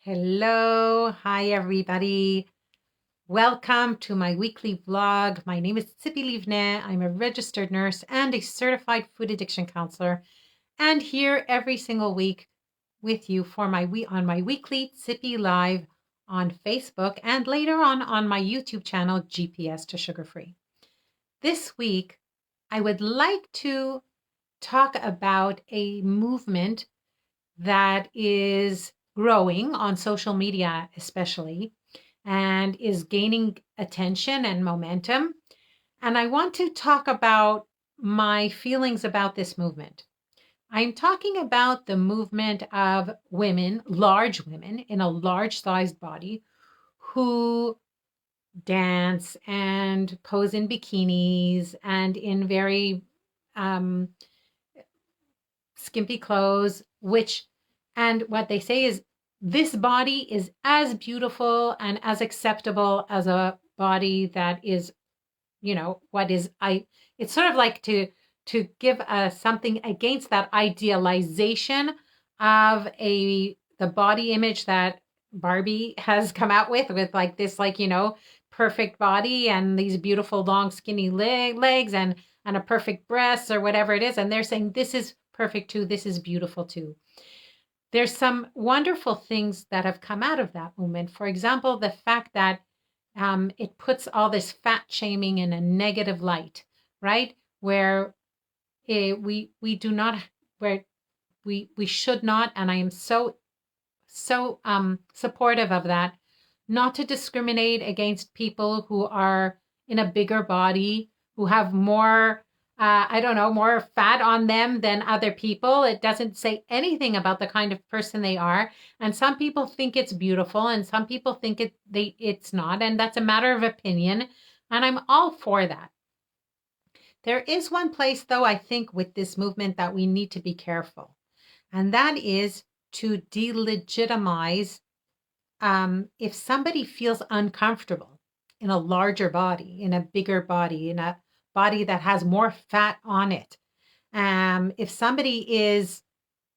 Hello, hi everybody. Welcome to my weekly vlog. My name is Zippi. I'm a registered nurse and a certified food addiction counselor, and here every single week with you for my weekly Zippi Live on Facebook and later on my YouTube channel GPS to Sugar Free. This week, I would like to talk about a movement that is growing on social media, especially, and is gaining attention and momentum. And I want to talk about my feelings about this movement. I'm talking about the movement of women, large women in a large sized body, who dance and pose in bikinis and in very um, skimpy clothes, and what they say is this body is as beautiful and as acceptable as a body that is, it's sort of like to give something against that idealization of the body image that Barbie has come out with like this, perfect body and these beautiful long skinny legs and a perfect breast or whatever it is. And they're saying this is perfect too. This is beautiful too. There's some wonderful things that have come out of that movement. For example, the fact that it puts all this fat shaming in a negative light, right? Where we do not, where we should not, and I am so supportive of that, not to discriminate against people who are in a bigger body, who have more, more fat on them than other people. It doesn't say anything about the kind of person they are. And some people think it's beautiful and some people think it's not. And that's a matter of opinion. And I'm all for that. There is one place, though, I think with this movement that we need to be careful. And that is to delegitimize if somebody feels uncomfortable in a larger body, in a bigger body, in a body that has more fat on it. If somebody is,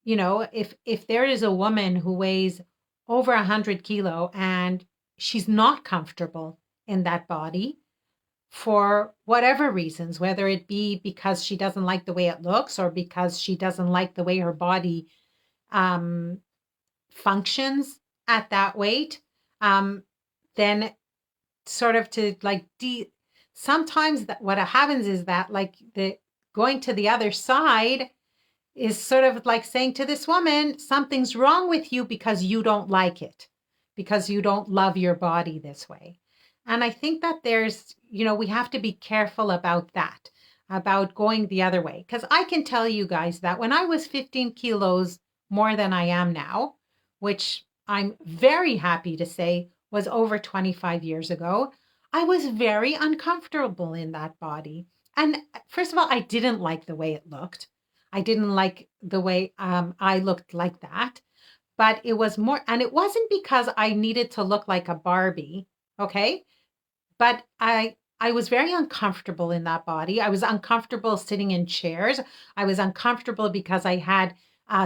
if there is a woman who weighs over 100 kilo and she's not comfortable in that body for whatever reasons, whether it be because she doesn't like the way it looks or because she doesn't like the way her body functions at that weight, then sort of to sometimes what happens is that the going to the other side is sort of like saying to this woman, something's wrong with you because you don't like it, because you don't love your body this way. And I think that we have to be careful about that, about going the other way. Because I can tell you guys that when I was 15 kilos more than I am now, which I'm very happy to say was over 25 years ago, I was very uncomfortable in that body. And first of all, I didn't like the way it looked. I didn't like the way I looked like that. But it was more, and it wasn't because I needed to look like a Barbie, okay? But I was very uncomfortable in that body. I was uncomfortable sitting in chairs. I was uncomfortable because I had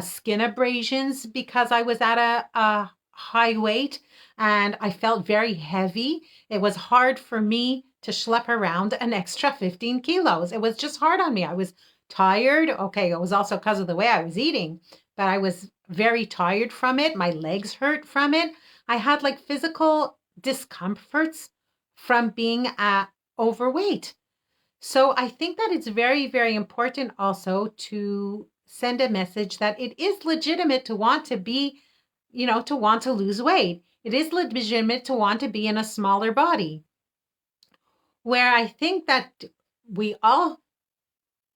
skin abrasions because I was at a high weight and I felt very heavy. It was hard for me to schlep around an extra 15 kilos. It was just hard on me. I was tired. Okay, it was also because of the way I was eating, but I was very tired from it. My legs hurt from it. I had like physical discomforts from being overweight. So I think that it's very, very important also to send a message that it is legitimate to want to be, to want to lose weight. It is legitimate to want to be in a smaller body. Where I think that we all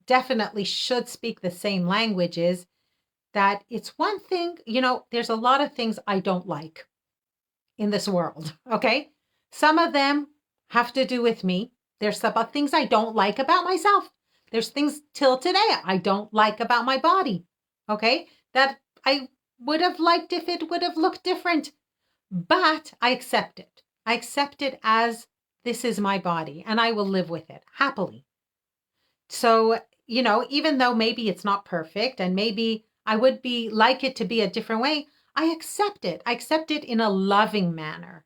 definitely should speak the same language is that it's one thing, there's a lot of things I don't like in this world, okay? Some of them have to do with me. There's some things I don't like about myself. There's things till today I don't like about my body, okay? That I would have liked if it would have looked different. But I accept it. I accept it as this is my body and I will live with it happily. So, even though maybe it's not perfect and maybe I would like it to be a different way, I accept it. I accept it in a loving manner.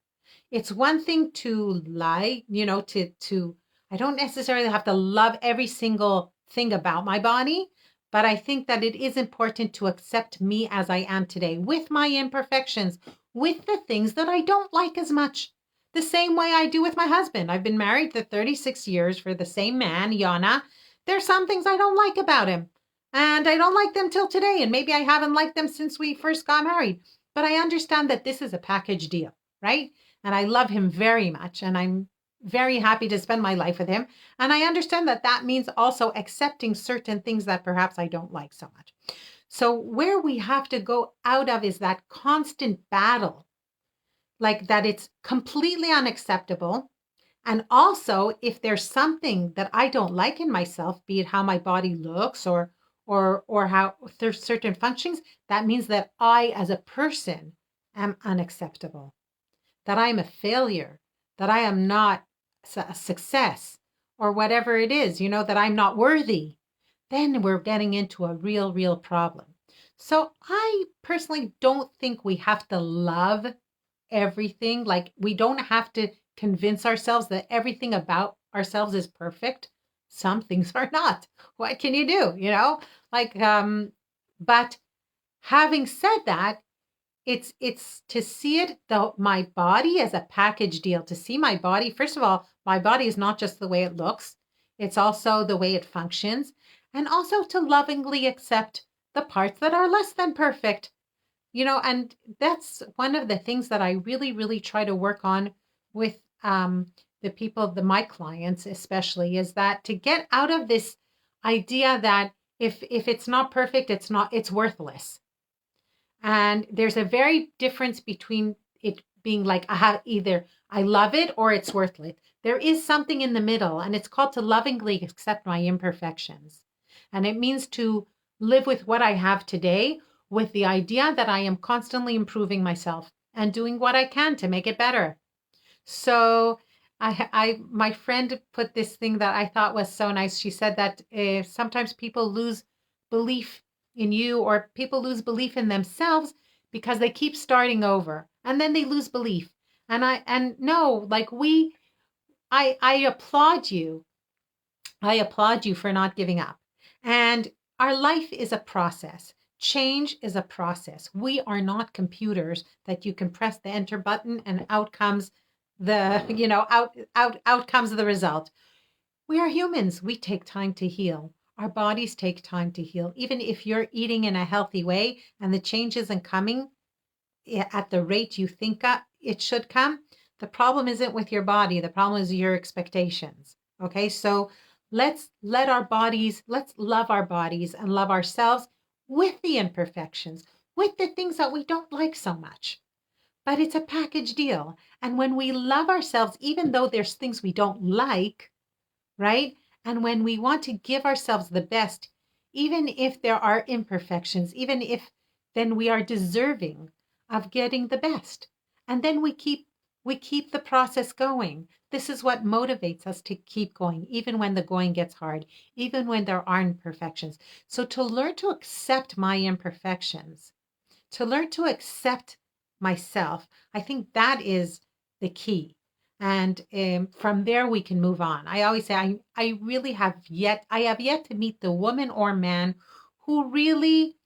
It's one thing to lie, to I don't necessarily have to love every single thing about my body, but I think that it is important to accept me as I am today with my imperfections, with the things that I don't like as much. The same way I do with my husband. I've been married for 36 years for the same man, Yana. There's some things I don't like about him. And I don't like them till today. And maybe I haven't liked them since we first got married. But I understand that this is a package deal, right? And I love him very much. And I'm very happy to spend my life with him. And I understand that that means also accepting certain things that perhaps I don't like so much. So where we have to go out of is that constant battle, like that it's completely unacceptable. And also, if there's something that I don't like in myself, be it how my body looks or how there's certain functions, that means that I as a person am unacceptable, that I'm a failure, that I am not a success, or whatever it is, that I'm not worthy. Then we're getting into a real problem. So I personally don't think we have to love everything. Like, we don't have to convince ourselves that everything about ourselves is perfect. Some things are not. What can you do? But having said that, it's to see it, though, my body as a package deal. To see my body, first of all, my body is not just the way it looks, it's also the way it functions, and also to lovingly accept the parts that are less than perfect. And that's one of the things that I really try to work on with the people, my clients especially, is that to get out of this idea that if it's not perfect, it's worthless. And there's a very difference between it being like either I love it or it's worthless. There is something in the middle, and it's called to lovingly accept my imperfections. And it means to live with what I have today, with the idea that I am constantly improving myself and doing what I can to make it better. So my friend put this thing that I thought was so nice. She said that sometimes people lose belief in you, or people lose belief in themselves because they keep starting over, and then they lose belief. And no, like I applaud you. I applaud you for not giving up. And our life is a process. Change is a process. We are not computers that you can press the enter button and out comes out comes the result. We are humans. We take time to heal. Our bodies take time to heal. Even if you're eating in a healthy way and the change isn't coming at the rate you think it should come, the problem isn't with your body. The problem is your expectations. Okay, so let's love our bodies and love ourselves with the imperfections, with the things that we don't like so much. But it's a package deal. And when we love ourselves, even though there's things we don't like, right? And when we want to give ourselves the best, even if there are imperfections, even if then we are deserving of getting the best. And then we keep the process going. This is what motivates us to keep going, even when the going gets hard, even when there are imperfections. So to learn to accept my imperfections, to learn to accept myself, I think that is the key. And from there we can move on. I always say I have yet to meet the woman or man who really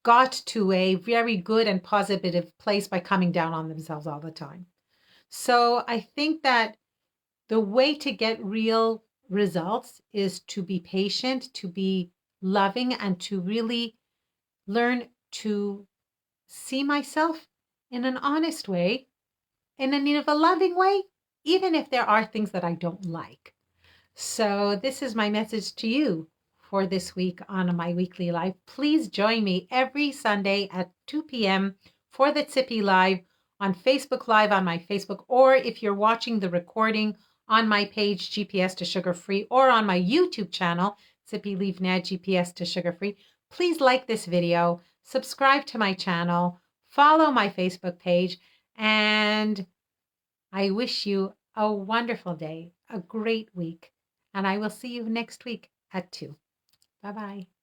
got to a very good and positive place by coming down on themselves all the time. So I think that the way to get real results is to be patient, to be loving, and to really learn to see myself in an honest way, in a loving way, even if there are things that I don't like. So this is my message to you for this week on my weekly live. Please join me every Sunday at 2 p.m. for the Zippi Live on Facebook Live on my Facebook, or if you're watching the recording on my page, GPS to Sugar Free, or on my YouTube channel, Zippi Leave Now GPS to Sugar Free. Please like this video, subscribe to my channel, follow my Facebook page, and I wish you a wonderful day, a great week, and I will see you next week at 2. Bye-bye.